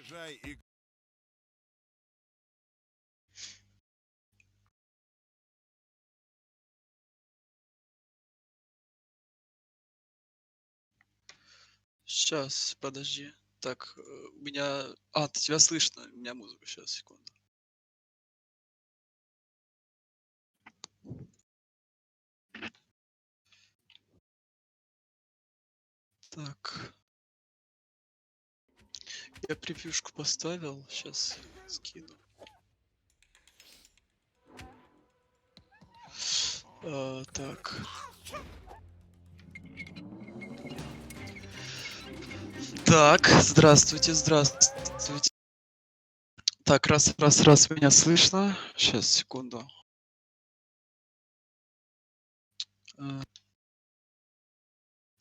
Заряжай и... Сейчас, подожди. Так, у меня... А, тебя слышно? У меня музыка. Сейчас, секунду. Так. Я превьюшку поставил. Сейчас скину. Так. Так, здравствуйте, здравствуйте. Так, раз, меня слышно. Сейчас, секунду.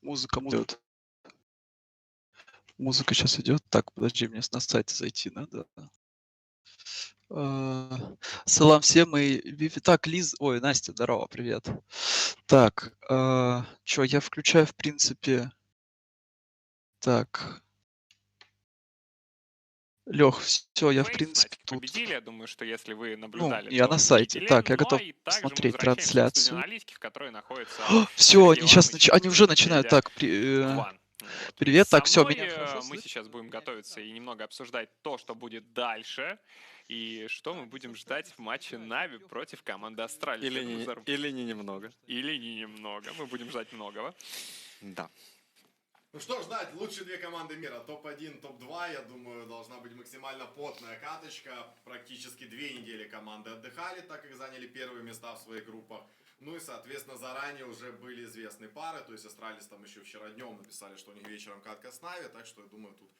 Музыка идет. Музыка сейчас идет. Так, подожди, мне на сайт зайти надо. Салам всем и Виви. Так, Лиз. Ой, Настя, здорово, привет. Так, что, я включаю, в принципе. Так. Лех, все, я в принципе тут. Победили, я думаю, что если вы наблюдали, я то на сайте. видели. Так, я Но готов и также мы посмотреть возвращаемся в студию трансляцию. аналитиков, которые находятся Все, они уже начинают. Так, Вот. привет, Со так, все, мной, меня хорошо мы слышно? сейчас будем готовиться и немного обсуждать то, что будет дальше, и что мы будем ждать в матче Нави против команды Астралис. Или не немного. Или не немного. Мы будем ждать многого. Да. Ну что ждать? Лучшие две команды мира. Топ-1, топ-2. Я думаю, должна быть максимально потная каточка. Практически 2 недели команды отдыхали, так как заняли первые места в своих группах. Ну и, соответственно, заранее уже были известны пары. То есть Астралис там еще вчера днем написали, что у них вечером катка с Нави. Так что, я думаю, тут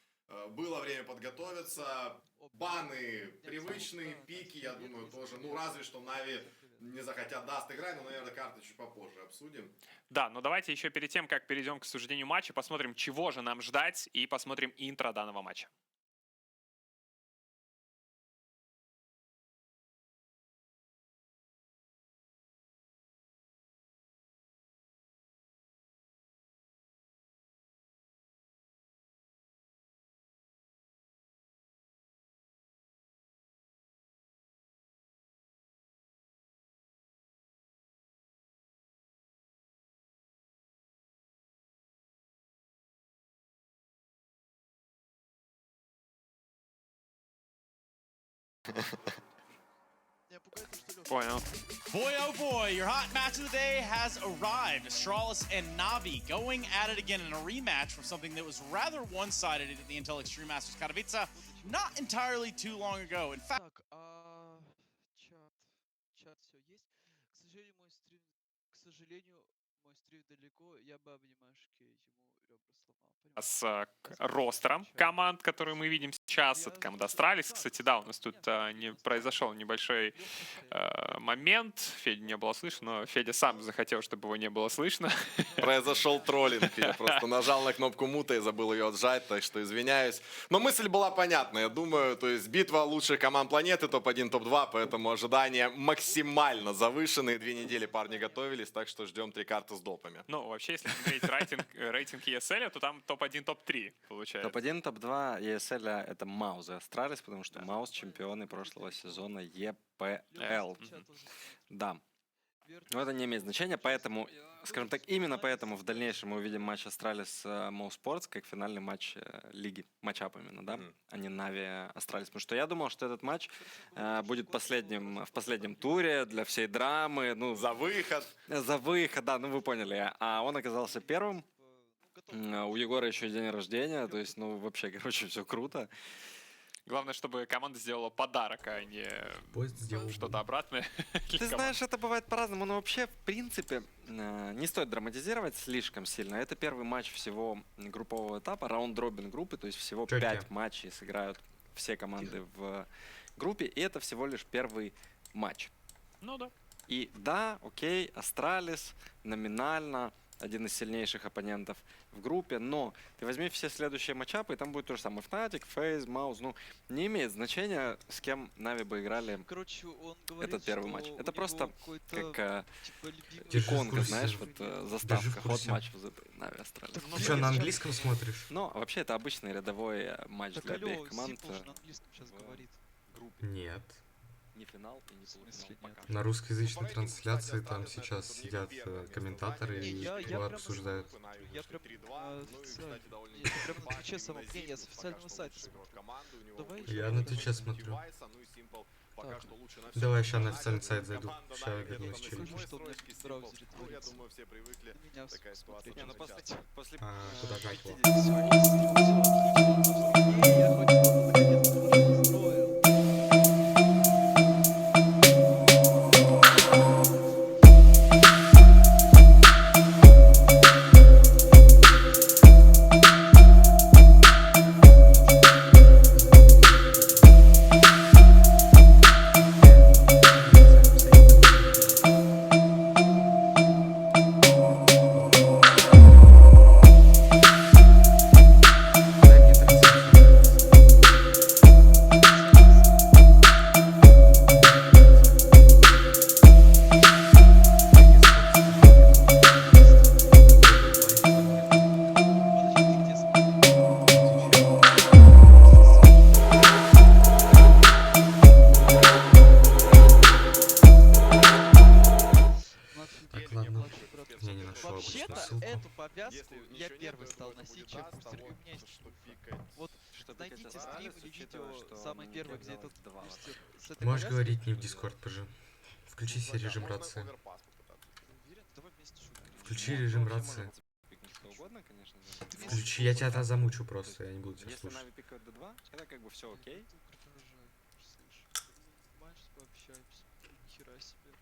было время подготовиться. Баны привычные, пики, я думаю, тоже. Ну, разве что Нави не захотят даст играть, но, наверное, карты чуть попозже обсудим. Да, но давайте еще перед тем, как перейдем к суждению матча, посмотрим, чего же нам ждать, и посмотрим интро данного матча. Понял. Boy, oh boy, your hot match of the day has arrived. Astralis and Navi going at it again in a rematch from something that was rather one-sided at the Intel Extreme Masters Katowice not entirely too long ago. In fact, чат все есть. К сожалению, мой стрим далеко. Я бы обнимашки ему ребра сломал. С ростером команд, которую мы видим сейчас, от команды Астралис. Кстати, да, у нас тут произошел небольшой момент. Федя не было слышно, но Федя сам захотел, чтобы его не было слышно. Произошел троллинг. Я просто нажал на кнопку мута и забыл ее отжать, так что извиняюсь. Но мысль была понятна, я думаю. То есть битва лучших команд планеты, топ-1, топ-2, поэтому ожидания максимально завышенные. 2 недели парни готовились, так что ждем 3 карты с допами. Ну, вообще, если смотреть рейтинг ESL, то там топ-1, топ-3 получается. Топ-1, топ-2 ESL это Маус и Астралис, потому что Маус чемпионы прошлого сезона EPL. Да. Но это не имеет значения, поэтому, скажем так, именно поэтому в дальнейшем мы увидим матч Астралис Моу Спортс как финальный матч лиги, матчап именно, да, а не Нави Астралис. Потому что я думал, что этот матч будет в последнем туре для всей драмы, ну, За выход, да, ну вы поняли. А он оказался первым. У Егора еще день рождения, то есть, ну, вообще, короче, все круто. Главное, чтобы команда сделала подарок, а не что-то обратное. Ты знаешь, это бывает по-разному, но вообще, в принципе, не стоит драматизировать слишком сильно. Это первый матч всего группового этапа, раунд-робин группы, то есть всего 5 матчей сыграют все команды в группе, и это всего лишь первый матч. Ну да. И да, окей, Астралис номинально один из сильнейших оппонентов в группе, но ты возьми все следующие матчапы, и там будет то же самое. Fnatic, FaZe, Mouse, ну, не имеет значения, с кем Нави бы играли Короче, он говорит, этот первый матч. Это просто как типа, любимый Держи в иконка, курсе. знаешь, вот заставка, ход курсе. матч в Нави Астралис. Ты что, на английском смотришь? Но вообще это обычный рядовой матч Так для алло, обеих команд. Симпл же на английском сейчас говорит. Группе. Нет. Не финал и не В полуфинал смысле пока. нет? На русскоязычной трансляции там сейчас сидят комментаторы Не, и я его прям- обсуждают. Я прям официально. Я прям на Твиче самом деле, я с официального сайта смотрю. Давай Я ещё на вот Твиче смотрю. Так. Давай, сейчас на официальный сайт зайду. Сейчас я вернусь через. Покажи, что у меня в браузере Я творится. думаю, все привыкли. На меня Такая ситуация смотреть Не, ну не часто. хочется. после А, куда жать его? Я хоть что-то наконец-то уже устроил. Дай мне трансляцию. Подожди, ты где смотришь? Так, ладно. Я не нашел обычную Вообще-то ссылку. эту повязку я первый стал носить, чем бустер. И у меня есть вот Что найдите пикать стрим Астралис, или учитывая, видео что самое на первое, них где игралось этот два бустер с этой Можешь повязкой. говорить не в Дискорд, ПЖ. Включи себе режим рации. Уверен? Давай вместе шутки. Включи режим рации. пикнуть что угодно, конечно. да. Включи, я тебя замучу просто, я не буду тебя Если слушать. Нави пикают D2, это как бы все окей. Слышь, понимаешь, пообщаемся. Нихера себе.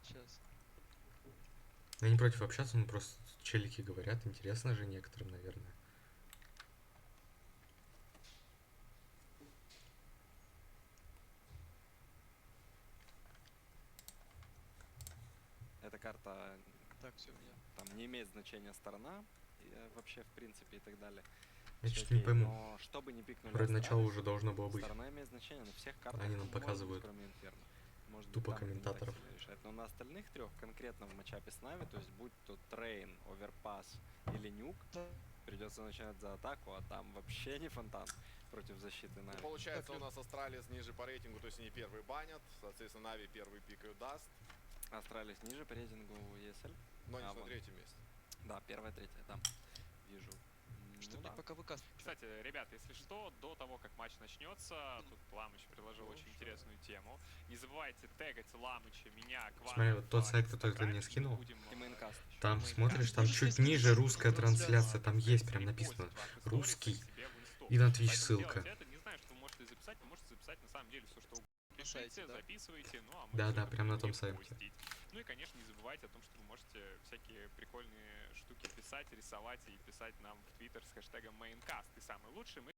Сейчас. Я не против общаться, но просто челики говорят, интересно же некоторым, наверное. Эта карта Так, все, я. там не имеет значения сторона, и, вообще в принципе и так далее. Я Всё чуть не окей, пойму. Но чтобы не пикнули Вроде начало Астралис, уже должно было быть. сторона имеет значение на всех картах. Они нам может быть, показывают. кроме Инферно. Может быть, Тупо там это не так комментаторов. сильно решает. Но на остальных трех, конкретно в матчапе с Нави, то есть будь то Трейн, Оверпас или Нюк, придется начинать за атаку, а там вообще не фонтан против защиты Нави. Получается, у нас Астралис ниже по рейтингу, то есть они первый банят. Соответственно, Нави первый пикают даст, Астралис ниже по рейтингу ESL. но не А, на вон. третьем месте. Да, первое, третье, там. Вижу. Что Ну мне да. пока ВК Кстати, ребят, если что, до того, как матч начнется, тут Ламыч предложил очень интересную тему. Не забывайте тегать Ламыча, меня, Квана. Смотри, вот тот сайт, который ты мне скинул, И мейнкаст еще. там смотришь, там чуть ниже русская трансляция, там есть прям написано русский, и на Twitch ссылка. Это не знаю, что вы можете записать, вы можете записать на самом деле все, что угодно. Пишите, сайте, да? записывайте, ну а мы Да, всё да, это прям на будем том сайте. постить. Ну и, конечно, не забывайте о том, что вы можете всякие прикольные штуки писать, рисовать и писать нам в Твиттер с хэштегом Maincast. Ты самый лучший, мы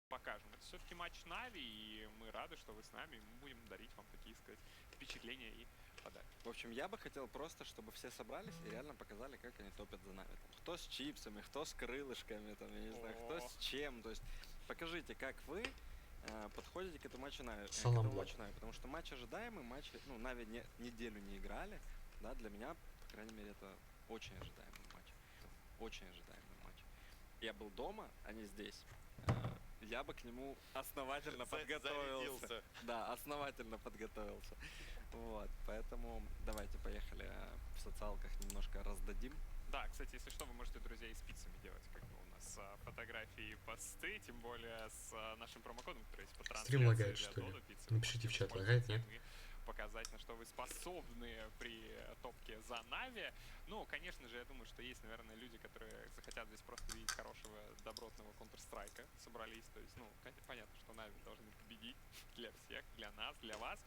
покажем. Это все-таки матч Нави, и мы рады, что вы с нами, и мы будем дарить вам такие, сказать, впечатления и подарки. В общем, я бы хотел просто, чтобы все собрались и реально показали, как они топят за нами. Там, кто с чипсами, кто с крылышками, там, я не знаю, кто с чем. То есть покажите, как вы подходите к этому матчу Нави. Салам, Влад. Потому что матч ожидаемый, матч, ну, Нави неделю не играли. Да, для меня, по крайней мере, это очень ожидаемый матч. Очень ожидаемый матч. Я был дома, а не здесь. Я бы к нему основательно подготовился. Зарядился. Да, основательно подготовился. Вот, поэтому давайте поехали в социалках немножко раздадим. Да, кстати, если что, вы можете, друзья, и спицами делать, как бы у нас фотографии и посты, тем более с нашим промокодом, который есть по трансляции. Стрим лагает, для что ли? Dodo Pizza. Вы Напишите можете в чат, воспользоваться лагает, нет? и показать, на что вы способны при топке за Нави. Ну, конечно же, я думаю, что есть, наверное, люди, которые захотят здесь просто видеть хорошего, добротного Counter-Strike, собрались. То есть, ну, понятно, что Нави должны победить для всех, для нас, для вас.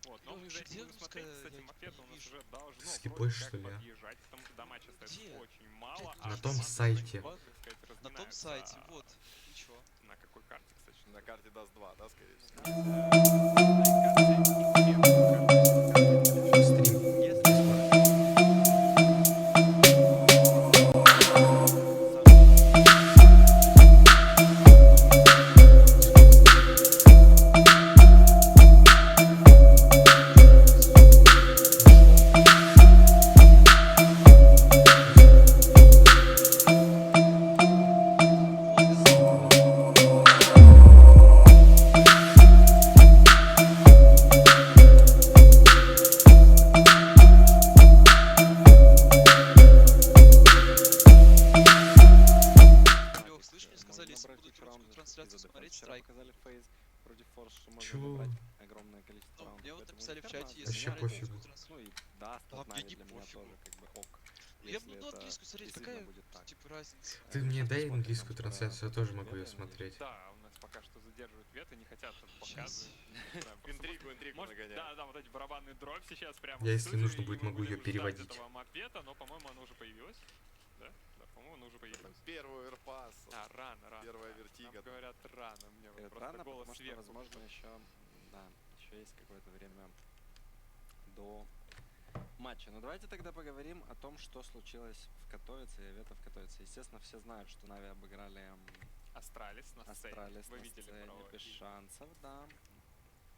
Вот, но мы за этим будем смотреть. Кстати, Макфета у нас уже должно Скипой, вроде что как ли? подъезжать, потому что до матча остается Где? очень мало. На а том команды сайте. так, так сказать, На том разминаются. сайте, вот. И чё? На какой карте, кстати? На карте даст 2, да, скорее всего? Стрим. Если Чего? набрать огромное количество Ну, раундов. мне вот поэтому написали в Инферно чате, Вообще если пофигу. Ну и да, Да, стат мне Нави не для меня пофигу. тоже как бы ок. Я Если буду это английскую смотреть, действительно какая будет так. типа разница? Ты Ну, мне щас дай посмотрим, английскую может, трансляцию, я про тоже могу ее победы, надеюсь. смотреть. Да, у нас пока что задерживают вето, не хотят Щас. показывать. Не знаю, просто Интригу может, нагоняют. да, вот эти барабанный дробь сейчас прямо Я, в если студию, нужно и будет, мы могу её будем ждать переводить. этого мапвета, но, по-моему, оно уже появилось. Да? Да, по-моему, оно уже появилось. Первый оверпас. Рано. Первая Нам вертига. говорят, рано. Мне вот Это просто рано, голос потому что, сверху. возможно, еще, да, еще есть какое-то время до матча. Но давайте тогда поговорим о том, что случилось в Катовице и Вето в Катовице. Естественно, все знают, что Нави обыграли Астралис на сцене. Астралис Вы на видели сцене, про без и- шансов, да.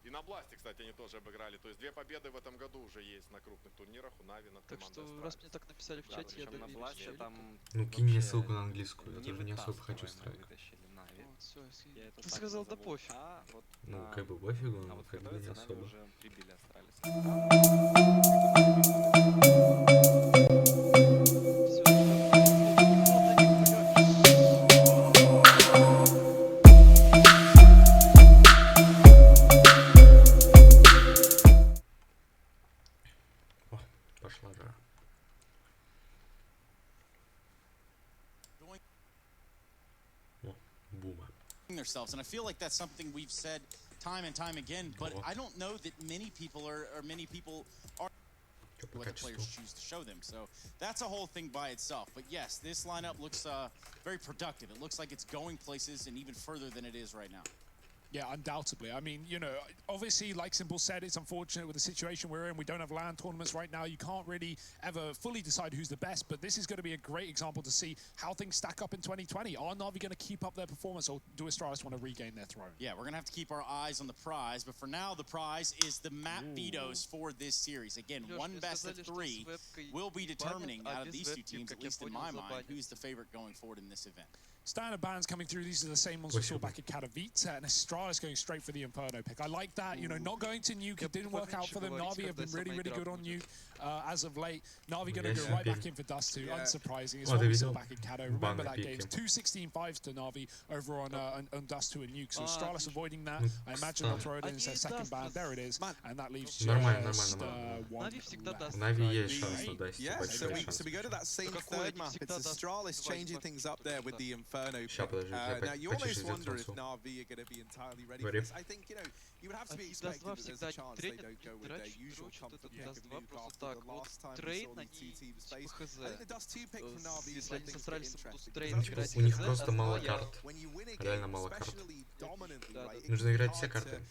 И на Бласте, кстати, они тоже обыграли. То есть 2 победы в этом году уже есть на крупных турнирах у Нави над Так командой что, раз Astralis. мне так написали в Да, чате, я причем на доверюсь Бласте челику. там Ну, кинь мне вообще ссылку на английскую, я не тоже не особо хочу вытаскиваемо страйк. вытащили Нави. Вот, всё, Я это ты так сказал, да назову. пофиг. А вот Ну, на- как бы пофигу, а но вот в как бы не Катовице Нави особо. уже прибили Астралис. О, пошла жара. О, бума. Themselves, and I feel like that's something we've said time and time again, but Oh. I don't know that many people are Чё по what the качеству? players choose to show them. So that's a whole thing by itself. But yes, this lineup looks very productive. It looks like it's going places and even further than it is right now. Yeah, undoubtedly. I mean, you know, obviously, like Simple said, it's unfortunate with the situation we're in. We don't have LAN tournaments right now. You can't really ever fully decide who's the best, but this is going to be a great example to see how things stack up in 2020. Are Na'Vi going to keep up their performance, or do Astralis want to regain their throne? Yeah, we're going to have to keep our eyes on the prize, but for now, the prize is the map vetoes for this series. Again, Лёш, one мне best of сказали, что three с вебкой will be не determining банят, а out of без these two вебки, teams, как at я least in понял, my mind, забанят. who's the favorite going forward in this event. Standard bans coming through. These are the same ones we saw back at Katowice, and Astralis going straight for the Inferno pick. I like that. You know, not going to Nuke. It didn't work out for them. Na'Vi have been really, really good on Nuke as of late. Na'Vi going to go right back in for Dust 2. Unsurprising. It's what we saw back at Kato. Remember that game. 2 16-5s to Na'Vi over on Dust 2 and Nuke. So Astralis avoiding that. I imagine they'll throw it in as their second ban. There it is. And that leaves just Нормально. one Нави всегда left. даст. В Нави есть Great. шанс на Дасте, Yeah, so большой we, шанс. so we go to that same So какой third один map. всегда It's даст Astralis два changing ебать things up there with the Inferno Ща, pick. подожди, я Now, you потише almost сделаю wonder if трансу. Na'Vi are going to be entirely ready Говори. for this. I think, you know, you would have to be Один даст expecting два that there's всегда a chance they трейнят, don't go with their usual дрочат, comfort этот pick даст of два Nuke просто after так. the Вот last time we трейн, saw these two они teams типа face. хз. I think the Dust 2 pick from Na'Vi is Если where они с things get Астралисом будут interesting. трейн Because играть У них хз, просто Даст мало два, я- карт. when you win a Реально game, мало карт. especially dominantly, Да, right, да. it Нужно can be играть все hard карты.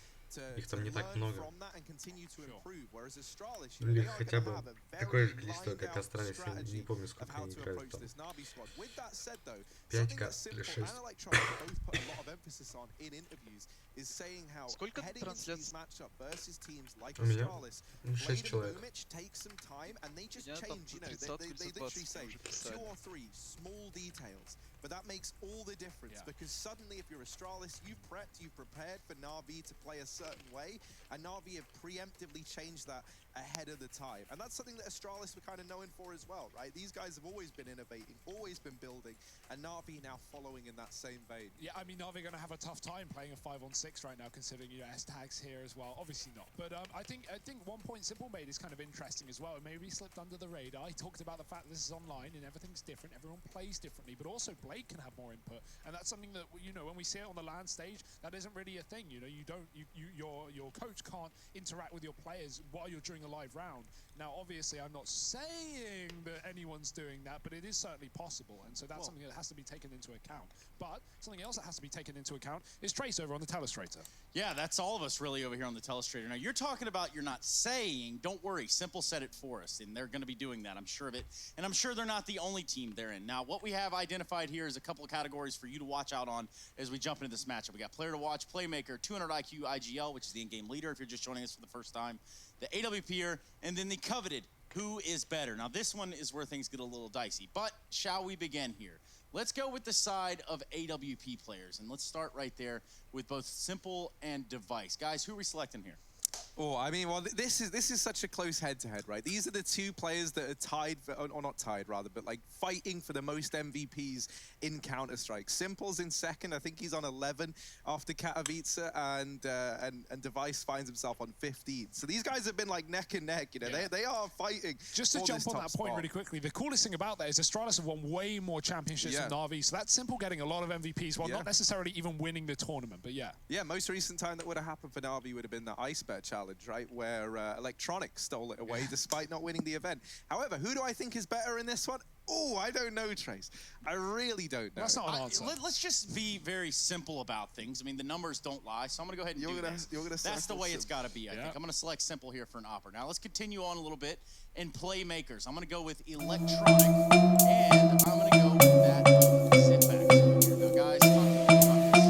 Их там не to так learn много. from that and continue to improve. Whereas Astralis, you know, Или they are хотя gonna бы have a такое very же количество, как lined out Астралис. Я не strategy помню, of сколько how они to играют approach там. this Na'Vi squad. With that said, though, 5 something карт that или Simple 6. and Electronic both put a lot of emphasis on in interviews is saying how Сколько heading into трансляций? these matchup versus teams like У меня Astralis, 6 Blade and человек. Boomich take some time and they just меня там change, you know, тридцатку или they за literally 20 say уже 2 писали. or 3 small details. But that makes all the difference because suddenly if you're Astralis, you've prepped, you've prepared for Na'Vi to play a certain way, and Na'Vi have preemptively changed that ahead of the time. And that's something that Astralis were kind of known for as well, right? These guys have always been innovating, always been building, and Na'Vi now following in that same vein. Yeah, I mean, Na'Vi are going to have a tough time playing a 5-on-6 right now, considering, you know, S-tags here as well. Obviously not. But I think one point Simple made is kind of interesting as well. It maybe slipped under the radar. He talked about the fact that this is online and everything's different. Everyone plays differently, but also Blade can have more input. And that's something that, you know, when we see it on the LAN stage, that isn't really a thing. You know, your coach can't interact with your players while you're doing a live round. Now, obviously, I'm not saying that anyone's doing that, but it is certainly possible. And so that's something that has to be taken into account. But something else that has to be taken into account is Trace over on the Telestrator. Yeah, that's all of us really over here on the Telestrator. Now, you're talking about you're not saying, don't worry, Simple said it for us, and they're going to be doing that, I'm sure of it. And I'm sure they're not the only team they're in. Now, what we have identified here is a couple of categories for you to watch out on as we jump into this matchup. We got player to watch, playmaker, 200 IQ IGL, which is the in-game leader if you're just joining us for the first time, the AWPer, and then the coveted, who is better. Now, this one is where things get a little dicey, but shall we begin here? Let's go with the side of AWP players, and let's start right there with both Simple and Device. Guys, who are we selecting here? Oh, I mean, well, this is such a close head-to-head, right? These are the two players that are tied, or not tied rather, but like fighting for the most MVPs in Counter-Strike. Simple's in second. I think he's on 11 after Katowice, and Device finds himself on 15. So these guys have been like neck and neck. You know, they are fighting. Just to for jump this on top that point spot. really quickly, the coolest thing about that is astralis have won way more championships than Na'Vi, so that's Simple getting a lot of MVPs while not necessarily even winning the tournament. But yeah, most recent time that would have happened for Na'Vi would have been the Ice Bear Challenge, right, where Electronic stole it away despite not winning the event. However, who do I think is better in this one? Oh, I don't know, Trace. I really don't know. That's not an answer. Let's just be very simple about things. I mean, the numbers don't lie, so I'm going to go ahead and do this. That's the way it's got to be, I think. I'm going to select Simple here for an opera. Now, let's continue on a little bit and playmakers. I'm going to go with Electronic, and I'm going to go with that sit back. So here, now, guys, talk to me about this.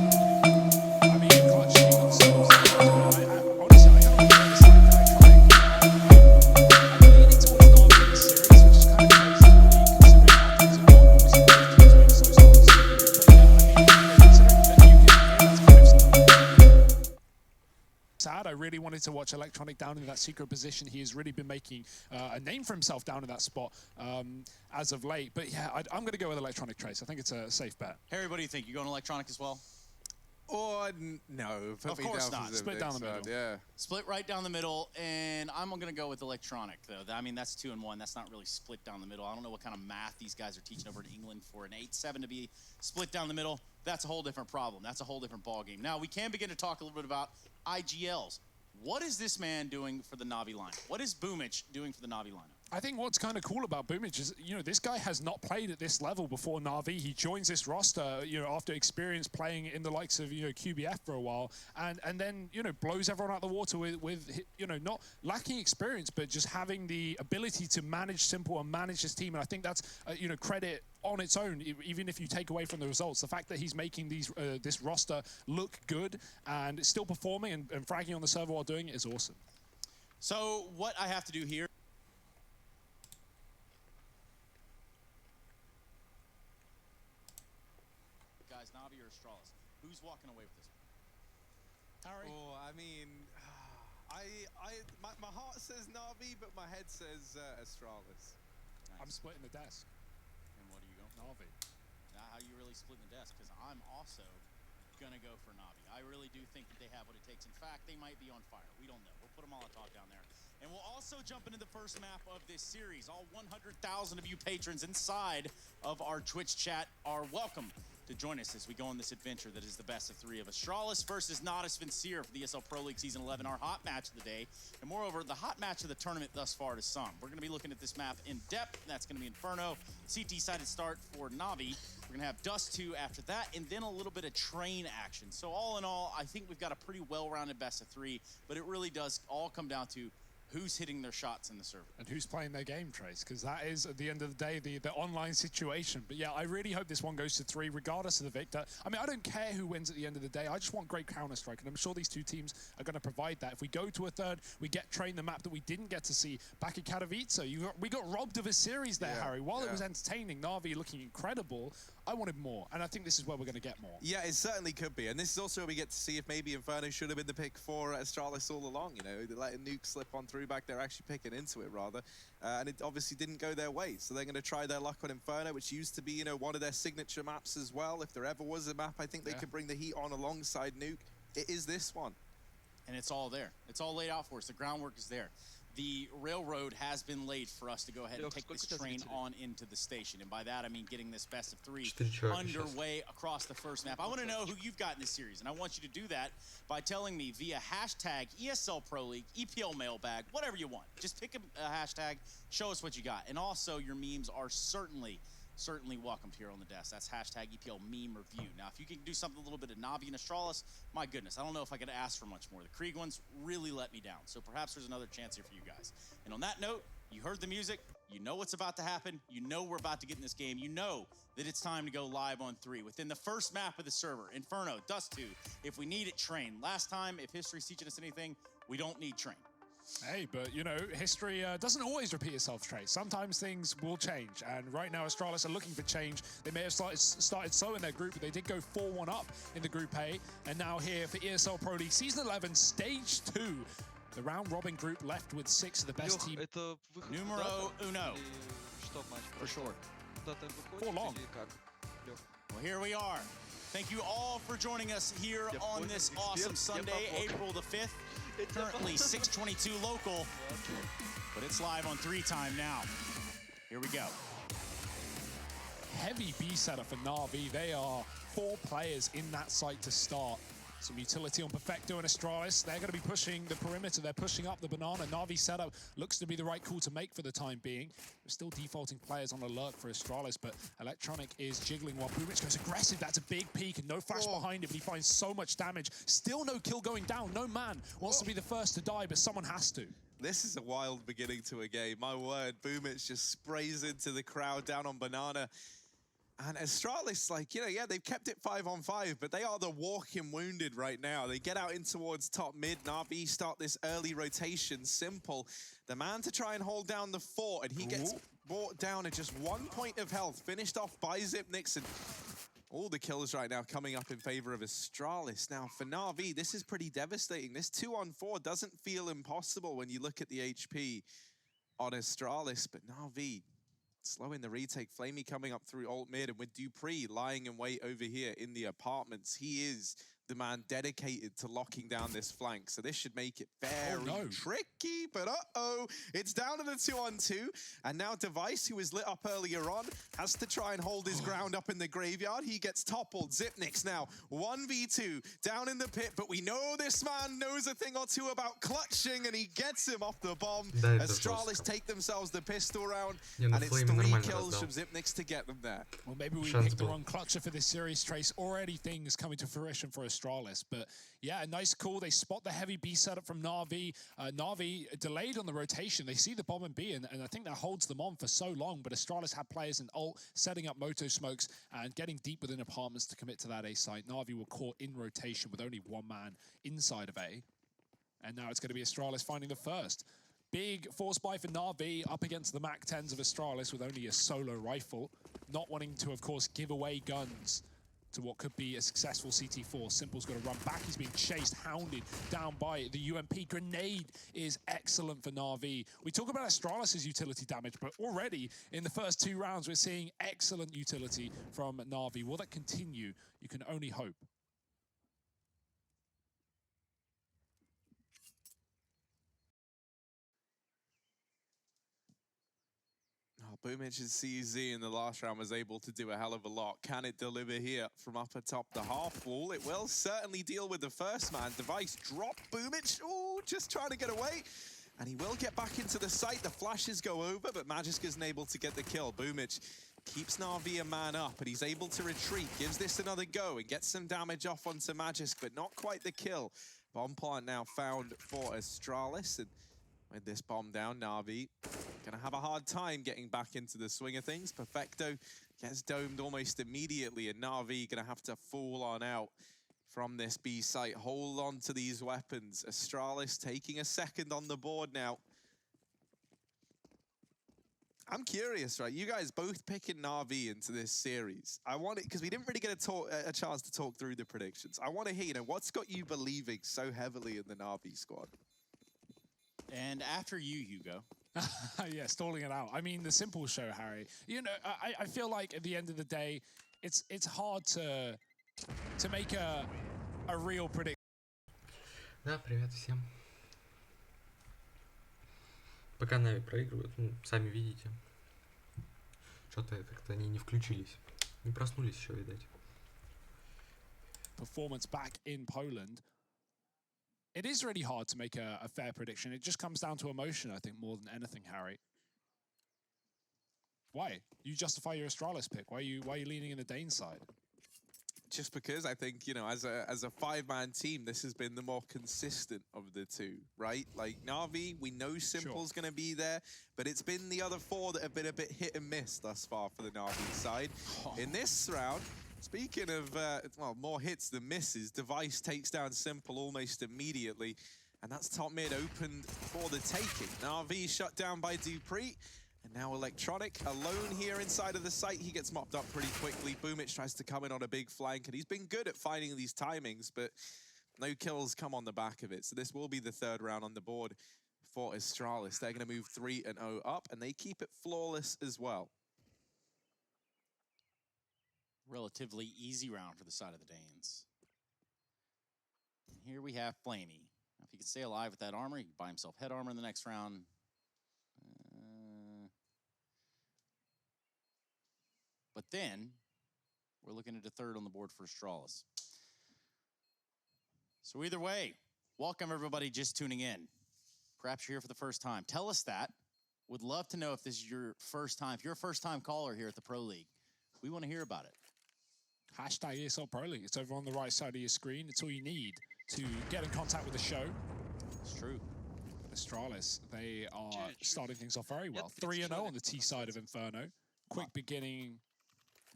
I mean, Clutch, he got so honestly, I kind of want to this Electronic. I'm leaning towards Na'Vi in this series, which is kind of crazy for me, considering how things have gone. Obviously, both teams being so strong. But yeah, I mean, considering that you can, that's kind of sad. I really wanted to watch Electronic down in that secret position. He has really been making a name for himself down in that spot as of late. But yeah, I'm going to go with Electronic, Trace. I think it's a safe bet. Harry, what do you think? You going Electronic as well? Or no, of course not. Split down the middle. Yeah. Split right down the middle, and I'm going to go with Electronic, though. I mean, that's 2-1. That's not really split down the middle. I don't know what kind of math these guys are teaching over in England for an 8-7 to be split down the middle. That's a whole different problem. That's a whole different ballgame. Now, we can begin to talk a little bit about IGLs. What is this man doing for the Na'Vi line? What is Boomich doing for the Na'Vi lineup? I think what's kind of cool about Boomich is, you know, this guy has not played at this level before Na'Vi. He joins this roster, you know, after experience playing in the likes of, you know, QBF for a while, and then, you know, blows everyone out the water with you know, not lacking experience, but just having the ability to manage Simple and manage his team. And I think that's, you know, credit on its own, even if you take away from the results. The fact that he's making these this roster look good and still performing and fragging on the server while doing it is awesome. So what I have to do here, guys, Na'Vi or astralis? Who's walking away with this one? Harry? Oh, I mean, my heart says Na'Vi, but my head says astralis. Nice. I'm splitting the desk. And what do you go? Na'Vi. Now, how you really splitting the desk? Because I'm also going to go for Na'Vi. I really do think that they have what it takes. In fact, they might be on fire. We don't know. We'll put them all on top down there. And we'll also jump into the first map of this series. All 100,000 of you patrons inside of our Twitch chat are welcome to join us as we go on this adventure that is the best of 3 of Astralis versus Nodus Vincere for the ESL Pro League Season 11, our hot match of the day. And moreover, the hot match of the tournament thus far to some. We're going to be looking at this map in depth. That's going to be Inferno. CT-sided start for Na'Vi. We're going to have Dust 2 after that, and then a little bit of train action. So all in all, I think we've got a pretty well-rounded best of 3, but it really does all come down to who's hitting their shots in the server. And who's playing their game, Trace, because that is, at the end of the day, the online situation. But yeah, I really hope this one goes to 3, regardless of the victor. I mean, I don't care who wins at the end of the day. I just want great Counter-Strike, and I'm sure these two teams are going to provide that. If we go to a 3rd, we get trained the map that we didn't get to see back in Katowice. We got robbed of a series there, Harry. While it was entertaining, Na'Vi looking incredible, I wanted more, and I think this is where we're going to get more. Yeah, it certainly could be, and this is also where we get to see if maybe Inferno should have been the pick for Astralis all along. You know, letting Nuke slip on through back there, actually picking into it rather, and it obviously didn't go their way. So they're going to try their luck on Inferno, which used to be, you know, one of their signature maps as well. If there ever was a map, I think they could bring the heat on alongside Nuke. It is this one, and it's all there. It's all laid out for us. The groundwork is there. The railroad has been laid for us to go ahead and take this train on into the station. And by that, I mean getting this best of 3 underway across the first map. I want to know who you've got in this series, and I want you to do that by telling me via hashtag ESL Pro League, EPL Mailbag, whatever you want. Just pick a hashtag, show us what you got. And also, your memes are certainly welcomed here on the desk. That's hashtag EPL meme review. Now, if you can do something a little bit of Na'Vi and Astralis, my goodness, I don't know if I could ask for much more. The Krieg ones really let me down. So perhaps there's another chance here for you guys. And on that note, you heard the music. You know what's about to happen. You know we're about to get in this game. You know that it's time to go live on 3 within the first map of the server. Inferno, Dust 2. If we need it, Train. Last time, if history's teaching us anything, we don't need Train. Hey, but you know, history doesn't always repeat itself, Trey. Sometimes things will change, and right now Astralis are looking for change. They may have started slow in their group, but they did go 4-1 up in the Group A, and now here for ESL Pro League Season 11, Stage 2. The round-robin group left with 6 of the best Лёх, teams. это выход Numero куда-то? uno. Или что матч? For sure. Куда-то For выходит long. или как? Лёх. Well, here we are. Thank you all for joining us here Я on понял, this эксперт, awesome я Sunday, помог. April the 5th. Currently 6:22 local, but it's live on 3 time now. Here we go. Heavy B setup for Na'Vi. They are 4 players in that site to start. Some utility on Perfecto and Astralis. They're going to be pushing the perimeter. They're pushing up the banana. Na'Vi setup looks to be the right call to make for the time being. We're still defaulting players on alert for Astralis, but Electronic is jiggling while Bubich goes aggressive. That's a big peek and no flash behind it, but he finds so much damage. Still no kill going down. No man wants to be the first to die, but someone has to. This is a wild beginning to a game. My word, Boomich just sprays into the crowd down on banana. And Astralis, like, yeah, they've kept it 5-on-5, but they are the walking wounded right now. They get out in towards top mid. Na'Vi start this early rotation. Simple, the man to try and hold down the fort, and he gets brought down at just 1 point of health, finished off by Zipnix, and all the kills right now coming up in favor of Astralis. Now, for Na'Vi, this is pretty devastating. This 2-on-4 doesn't feel impossible when you look at the HP on Astralis, but Na'Vi slowing the retake. Flamey coming up through alt mid, and with Dupree lying in wait over here in the apartments. He is the man dedicated to locking down this flank, so this should make it very tricky, but it's down to the 2-on-2, and now Device, who was lit up earlier on, has to try and hold his ground up in the graveyard. He gets toppled. Zipnix now 1v2 down in the pit, but we know this man knows a thing or two about clutching, and he gets him off the bomb. Astralis take themselves the pistol round, and it's 3 kills from Zipnix to get them there. Well, maybe we picked the wrong clutcher for this series, Trace. Already things coming to fruition for Astralis, but yeah, a nice call. They spot the heavy B setup from Na'Vi. Na'Vi delayed on the rotation. They see the bomb and B, and I think that holds them on for so long, but Astralis had players in ult, setting up moto smokes and getting deep within apartments to commit to that A site. Na'Vi were caught in rotation with only 1 man inside of A, and now it's going to be Astralis finding the first. Big force buy for Na'Vi up against the Mac 10s of Astralis with only a solo rifle, not wanting to, of course, give away guns to what could be a successful CT4. Simple's got to run back. He's being chased, hounded down by the UMP. Grenade is excellent for Na'Vi. We talk about Astralis' utility damage, but already in the first 2 rounds, we're seeing excellent utility from Na'Vi. Will that continue? You can only hope. Boomich's CZ in the last round was able to do a hell of a lot. Can it deliver here from up atop the half wall? It will certainly deal with the first man. Device drop Boomich. Oh, just trying to get away. And he will get back into the site. The flashes go over, but Magisk isn't able to get the kill. Boomich keeps Na'Vi a man up, and he's able to retreat. Gives this another go and gets some damage off onto Magisk, but not quite the kill. Bomb plant now found for Astralis, and with this bomb down, Na'Vi gonna have a hard time getting back into the swing of things. Perfecto gets domed almost immediately, and Na'Vi gonna have to fall on out from this B site. Hold on to these weapons. Astralis taking a second on the board now. I'm curious, right? You guys both picking Na'Vi into this series. I want it because we didn't really get a chance to talk through the predictions. I want to hear, what's got you believing so heavily in the Na'Vi squad? And after you, Hugo. Yeah, stalling it out. I mean, the simple show, Harry. I feel like at the end of the day, it's hard to make a real prediction. Да, привет всем. Пока Нави проигрывают, сами видите. Что-то как-то они не включились. Не проснулись еще, видать. Performance back in Poland. It is really hard to make a fair prediction. It just comes down to emotion, I think, more than anything, Harry. Why? You justify your Astralis pick. Why are you leaning in the Dane side? Just because I think, as a 5-man team, this has been the more consistent of the two, right? Like Na'Vi, we know Simple's going to be there, but it's been the other 4 that have been a bit hit and miss thus far for the Na'Vi side. In this round, speaking of, more hits than misses, Device takes down Simple almost immediately, and that's top mid opened for the taking. Na'Vi shut down by Dupree, and now Electronic alone here inside of the site. He gets mopped up pretty quickly. Boomich tries to come in on a big flank, and he's been good at finding these timings, but No kills come on the back of it. So this will be the third round on the board for Astralis. They're going to move 3-0 up, and they keep it flawless as well. Relatively easy round for the side of the Danes. And here we have Flamey. Now, if he can stay alive with that armor, he can buy himself head armor in the next round. But then, we're looking at a third on the board for Astralis. So either way, welcome everybody just tuning in. Perhaps you're here for the first time. Tell us that. Would love to know if this is your first time. If you're a first-time caller here at the Pro League, we want to hear about it. Hashtag ESL Pro League. It's over on the right side of your screen. It's all you need to get in contact with the show. It's true. Astralis, they are starting things off very well. 3-0 on the T side of Inferno. Quick beginning,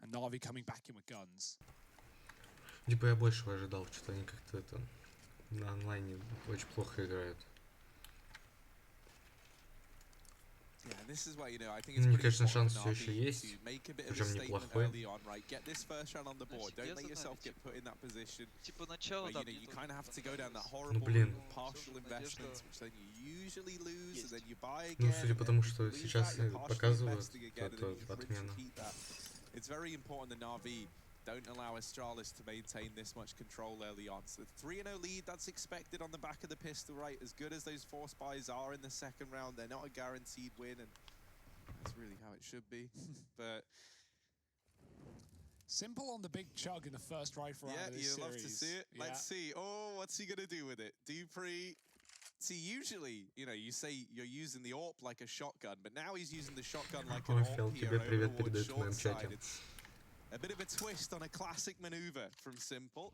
and Na'Vi coming back in with guns. Типа я большего ожидал, что они как-то это на онлайне очень плохо играют. Мне кажется, шанс все еще есть, причем неплохой. Ну блин. Ну судя по тому, что сейчас показывают, то отмена. Don't allow Astralis to maintain this much control early on. So 3-0 lead, that's expected on the back of the pistol, right? As good as those force buys are in the second round, they're not a guaranteed win, and that's really how it should be. But Simple on the big chug in the first rifle round of this series. Yeah, you love to see it. Yeah. Let's see. Oh, what's he gonna do with it? Dupree. See, usually, you know, you say you're using the AWP like a shotgun, but now he's using the shotgun like an AWP here over towards short side. It's a bit of a twist on a classic maneuver from Simple.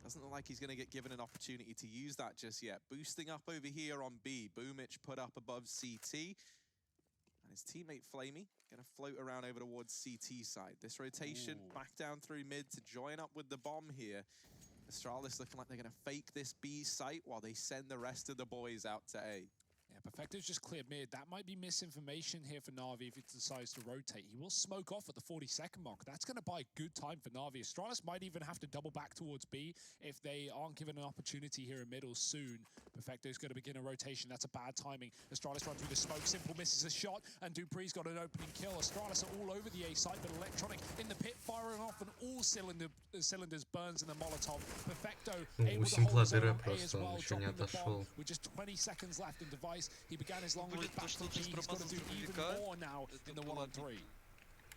Doesn't look like he's going to get given an opportunity to use that just yet. Boosting up over here on B. Boomich put up above CT. And his teammate Flamey going to float around over towards CT side. This rotation back down through mid to join up with the bomb here. Astralis looking like they're going to fake this B site while they send the rest of the boys out to A. Yeah, Perfecto's just cleared mid. That might be misinformation here for Na'Vi if he decides to rotate. He will smoke off at the 40-second mark. That's going to buy good time for Na'Vi. Astralis might even have to double back towards B if they aren't given an opportunity here in middle soon. Perfecto's going to begin a rotation. That's a bad timing. Astralis run through the smoke. Simple misses a shot, and Dupree's got an opening kill. Astralis are all over the A site, but Electronic in the pit firing off, and all cylinders burns in the Molotov. Perfecto able to hold his own on A as well, dropping the bomb with just 20 seconds left in device. He began his long route back to B. He's got to do even more now in the 1-on-3.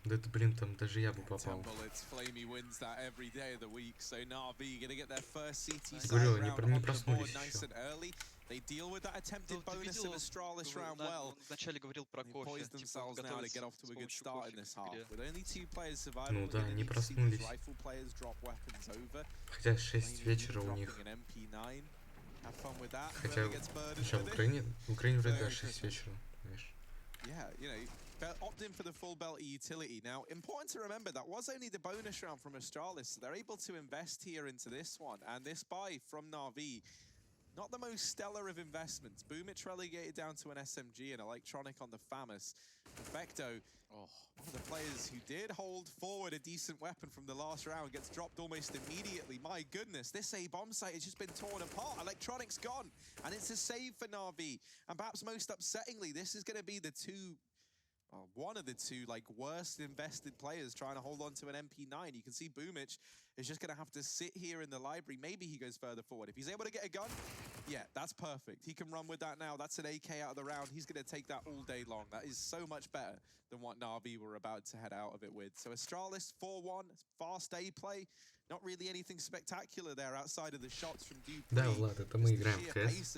Да это, блин, там даже я бы попал. Говорю, они не проснулись еще. Ты видел, он вначале говорил про кофе, типа он готовится с помощью кофе к игре. Ну да, они проснулись. Хотя 6 вечера у них. Хотя, что, в Украине вроде даже 6 вечера, знаешь. Yeah, you know, opt in for the full belt utility. Now, important to remember, that was only the bonus round from Astralis, so they're able to invest here into this one. And this buy from Na'Vi, not the most stellar of investments. Boomich relegated down to an SMG and Electronic on the FAMAS. Perfecto, one of the players who did hold forward a decent weapon from the last round, gets dropped almost immediately. My goodness, this A-bomb site has just been torn apart. Electronic's gone, and it's a save for Na'Vi. And perhaps most upsettingly, this is going to be the one of the two worst invested players trying to hold on to an MP9. You can see Boomich is just going to have to sit here in the library. Maybe he goes further forward. If he's able to get a gun, yeah, that's perfect. He can run with that now. That's an AK out of the round. He's going to take that all day long. That is so much better than what Na'Vi were about to head out of it with. So Astralis 4-1, fast A play. Not really anything spectacular there outside of the shots from Dupree. Да, Влад, это мы играем в КС.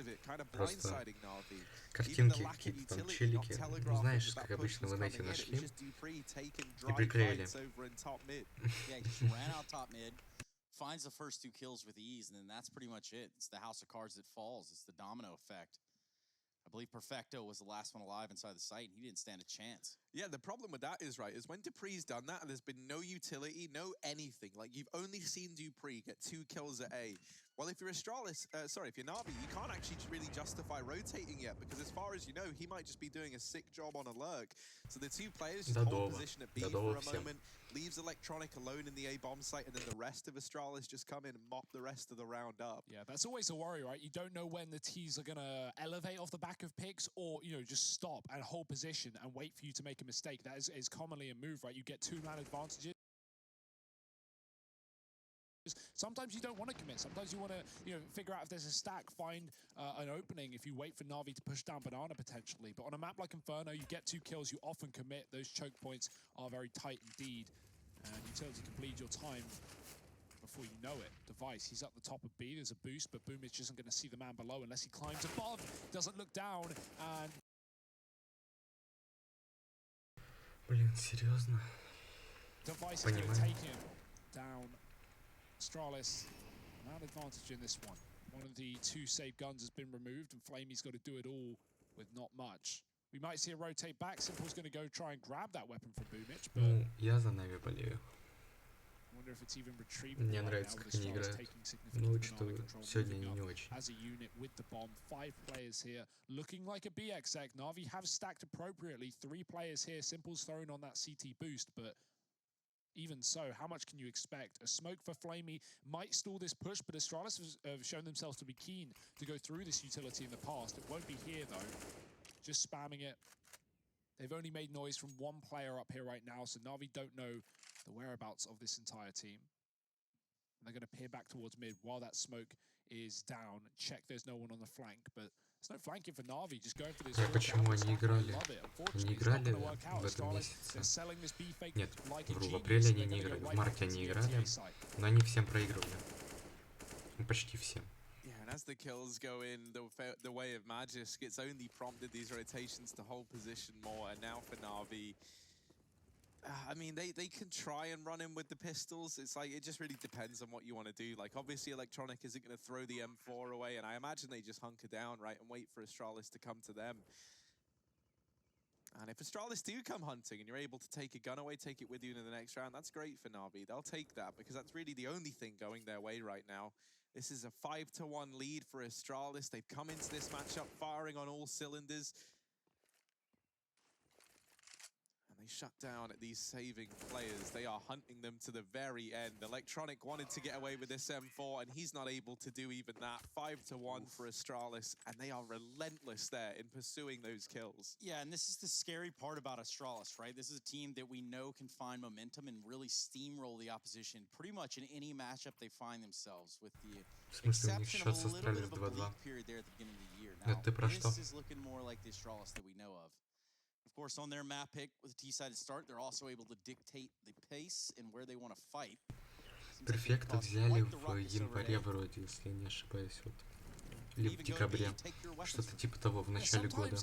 Просто картинки, какие-то там челики. Ну, знаешь, как обычно в инете нашли и приклеили. Yeah, he just ran out top mid, finds the first 2 kills with ease, and then that's pretty much it. It's the house of cards that falls. It's the domino effect. I believe Perfecto was the last one alive inside the site, and he didn't stand a chance. Yeah, the problem with that is, right, is when Dupree's done that, there's been no utility, no anything. Like, you've only seen Dupree get 2 kills at A. Well, if you're Astralis, if you're Na'Vi, you can't actually really justify rotating yet, because as far as you know, he might just be doing a sick job on a lurk. So the 2 players just hold position at B for a moment, leaves Electronic alone in the A bomb site, and then the rest of Astralis just come in and mop the rest of the round up. Yeah, that's always a worry, right? You don't know when the T's are going to elevate off the back of picks or, you know, just stop and hold position and wait for you to make a mistake. That is commonly a move, right? You get 2-man advantages. Sometimes you don't want to commit. Sometimes you want to, you know, figure out if there's a stack, find an opening if you wait for Na'Vi to push down Banana potentially. But on a map like Inferno, you get 2 kills, you often commit. Those choke points are very tight indeed. And Utility can bleed your time before you know it. Device, he's up the top of B. There's a boost, but Boomich isn't going to see the man below unless he climbs above. Doesn't look down, and... Блин, серьезно? Device is going to take him down. astralis, an advantage in this one. One of the 2 safe guns has been removed, and Flamey's got to do it all with not much. We might see a rotate back. Simple's going to go try and grab that weapon from Boomich, but... Ну, я за Нави болею. Мне нравится, как они играют. Ну, что сегодня они не очень. As a unit with the bomb, 5 players here, looking like a BXX. Na'Vi have stacked appropriately. 3 players here. Simple's thrown on that CT boost, but even so, how much can you expect? A smoke for Flamey might stall this push, but astralis have shown themselves to be keen to go through this utility in the past. It won't be here, though. Just spamming it. They've only made noise from 1 player up here right now, so Na'Vi don't know the whereabouts of this entire team. And they're going to peer back towards mid while that smoke is down. Check there's no one on the flank, but there's no flanking for Na'Vi. Just going for this. Почему они играли? Они играли в этом месяце. Нет, вру, в апреле они не играли, в марте они играли, но они всем проигрывали. Почти всем. And as the kills go in the way of Magisk, it's only prompted these rotations to hold position more. And now for Na'Vi, I mean, they can try and run in with the pistols. It's like, it just really depends on what you want to do. Like, obviously, Electronic isn't going to throw the M4 away, and I imagine they just hunker down, right, and wait for Astralis to come to them. And if Astralis do come hunting and you're able to take a gun away, take it with you in the next round, that's great for Na'Vi. They'll take that because that's really the only thing going their way right now. This is a 5-1 lead for Astralis. They've come into this matchup firing on all cylinders. And they shut down at these saving players. They are hunting them to the very end. Electronic wanted to get away with this M4, and he's not able to do even that. 5-1 for Astralis, and they are relentless there in pursuing those kills. Yeah, and this is the scary part about Astralis, right? This is a team that we know can find momentum and really steamroll the opposition pretty much in any matchup they find themselves, with the exception of a little bit of a bleak period there at the beginning of the year. Now, this is looking more like the Astralis that we know of. Of course, on their map pick with a T-sided start, they're also able to dictate the pace and where they want to fight. Перфекта взяли в январе вроде, если я не ошибаюсь, вот. Или в декабре. Что-то типа того, в начале года.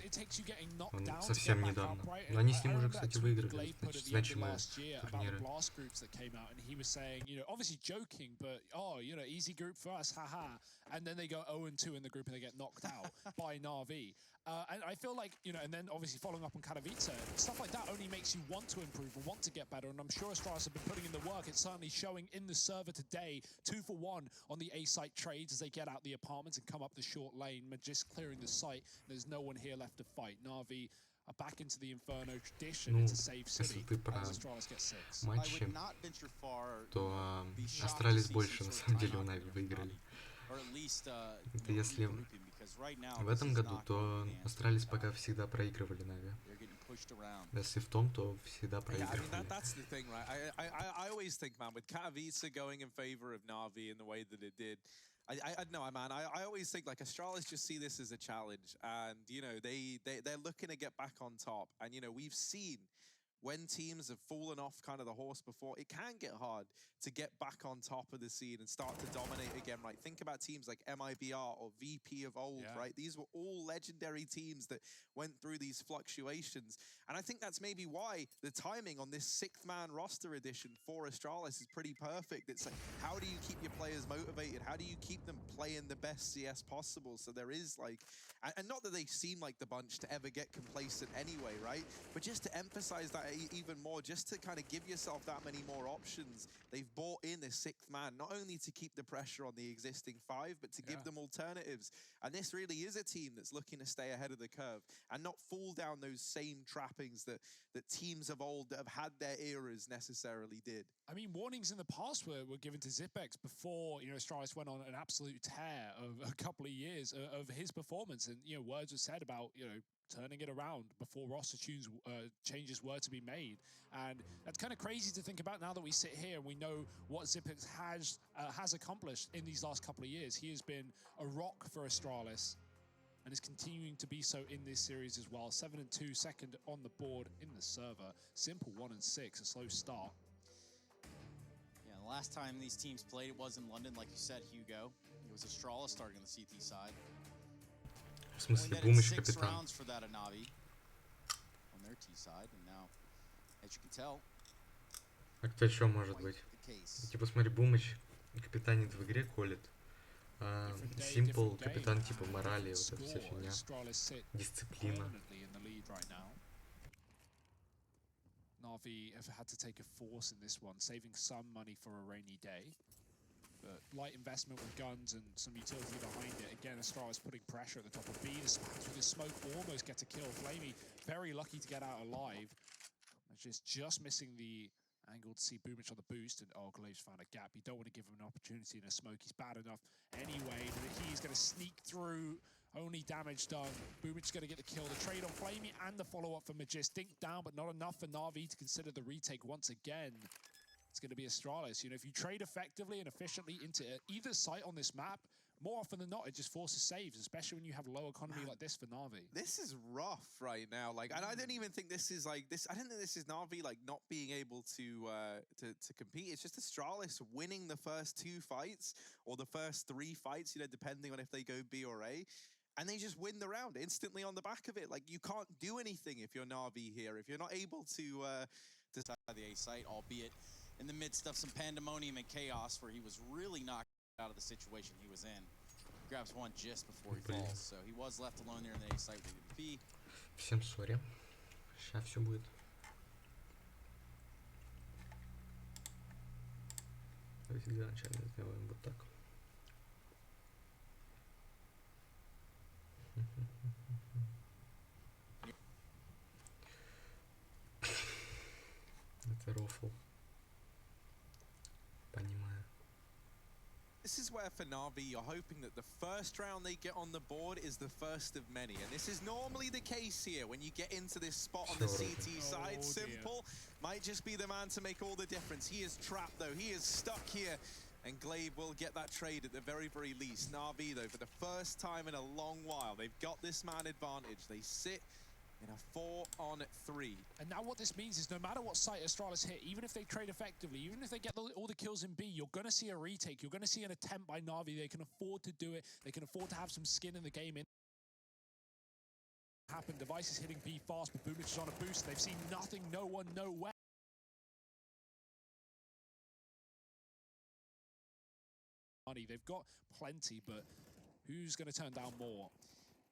Он совсем недавно. Но они с ним уже, кстати, выиграли. Значимые турниры. Obviously joking, but easy group for us, haha. And then they go 0-2 in the group and they get knocked out by Na'Vi. And I feel like, and then obviously following up on Katowice, stuff like that only makes you want to improve and want to get better. And I'm sure Astralis have been putting in the work. It's certainly showing in the server today. 2-for-1 on the A-site trades as they get out the apartments and come up the short lane. Just clearing the site. There's no one here left to fight. Na'Vi are back into the Inferno tradition. It's a safe city. Если ты про матчи, то Astralis больше, на самом деле, у Нави выиграли. Это если в этом году, то Astralis пока всегда проигрывали Нави. Если в том, то всегда проигрывали. That's the thing, right? I always think, man, with Katowice going in favor of Na'Vi in the way that it did, I know, man. I always think like Astralis just see this as a challenge, and they're looking to get back on top. And we've seen when teams have fallen off kind of the horse before, it can get hard to get back on top of the scene and start to dominate again, right? Think about teams like MIBR or VP of old, right? These were all legendary teams that went through these fluctuations. And I think that's maybe why the timing on this 6th-man roster edition for Astralis is pretty perfect. It's like, how do you keep your players motivated? How do you keep them playing the best CS possible? So there is like, and not that they seem like the bunch to ever get complacent anyway, right? But just to emphasize that even more, just to kind of give yourself that many more options, they've bought in this 6th man, not only to keep the pressure on the existing 5, but to give them alternatives. And this really is a team that's looking to stay ahead of the curve and not fall down those same trappings that teams of old that have had their eras necessarily did. I mean, warnings in the past were given to Zipex before, Astralis went on an absolute tear of a couple of years of his performance. And, words were said about, turning it around before roster changes were to be made. And that's kind of crazy to think about now that we sit here and we know what Zipex has accomplished in these last couple of years. He has been a rock for Astralis and is continuing to be so in this series as well. 7-2, second on the board in the server. Simple 1-6, a slow start. Yeah, the last time these teams played, it was in London, like you said, Hugo. It was Astralis starting on the CT side. В смысле, Бумыч капитан. Rounds for that Navi on their T side, and now, as you can tell, А кто еще может быть? Типа, смотри, Бумыч капитанит в игре, колет. Simple капитан типа морали, вот эта вся фигня. Дисциплина. Navi have had to take a force in this one, saving some money for a rainy day. But light investment with guns and some utility behind it. Again, Astralis putting pressure at the top of B. The spats with his smoke almost get a kill. Flamey very lucky to get out alive. Just missing the angle to see Boomich on the boost. And Glave's found a gap. You don't want to give him an opportunity in a smoke. He's bad enough anyway. But he's going to sneak through. Only damage done. Boomich going to get the kill. The trade on Flamey and the follow-up for Magis. Dink down, but not enough for Na'Vi to consider the retake once again. It's going to be Astralis. If you trade effectively and efficiently into either site on this map, more often than not, it just forces saves, especially when you have low economy like this for Na'Vi. This is rough right now. Like, and I don't even think this is like this. I don't think this is Na'Vi like not being able to compete. It's just Astralis winning the first 2 fights or the first 3 fights, depending on if they go B or A. And they just win the round instantly on the back of it. Like, you can't do anything if you're Na'Vi here. If you're not able to side of the A site, albeit in the midst of some pandemonium and chaos where he was really knocked out of the situation he was in. Grabs one just before he falls. So he was left alone there in the A site with the MVP. Всем сори. Сейчас все будет. Давайте для начала сделаем вот так. Это рофл. Понимаю. This is where for Na'Vi, you're hoping that the first round they get on the board is the first of many. And this is normally the case here when you get into this spot on the CT side. Simple might just be the man to make all the difference. He is trapped though. He is stuck here. And Glaive will get that trade at the very, very least. Na'Vi though, for the first time in a long while, they've got this man advantage. They sit in a 4-on-3. And now what this means is no matter what site Astralis hit, even if they trade effectively, even if they get all the kills in B, you're going to see a retake. You're going to see an attempt by Na'Vi. They can afford to do it. They can afford to have some skin in the game. Happen. Device is hitting B fast, but Boomich is on a boost. They've seen nothing, no one, nowhere. They've got plenty, but who's going to turn down more?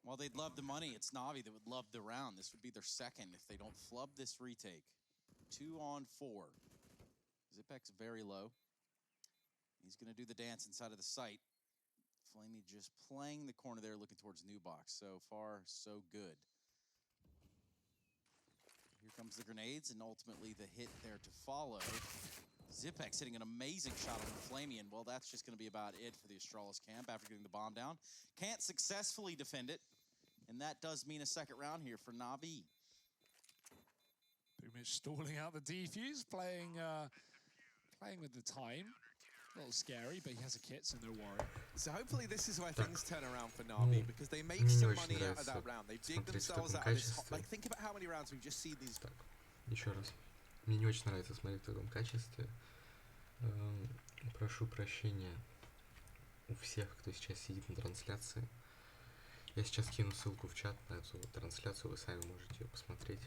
Well, they'd love the money. It's Na'Vi that would love the round. This would be their second if they don't flub this retake. 2-on-4. Zipex very low. He's going to do the dance inside of the site. Flamey just playing the corner there, looking towards new box. So far, so good. Here comes the grenades, and ultimately the hit there to follow. Zipex hitting an amazing shot on Flamey, and well, that's just going to be about it for the Astralis camp after getting the bomb down. Can't successfully defend it, and that does mean a second round here for Na'Vi. Boomich stalling out the defuse, playing with the time. A little scary, but he has a kit, so no worry. So hopefully this is where things turn around for Na'Vi, because they make some money out of that round. They dig themselves out of this. Like, think about how many rounds we've just seen these Еще раз. Мне не очень нравится смотреть в таком качестве. Прошу прощения у всех, кто сейчас сидит на трансляции. Я сейчас кину ссылку в чат на эту трансляцию, вы сами можете ее посмотреть.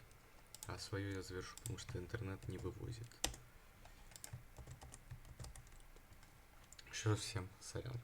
А свою я завершу, потому что интернет не вывозит. Еще раз всем сорян.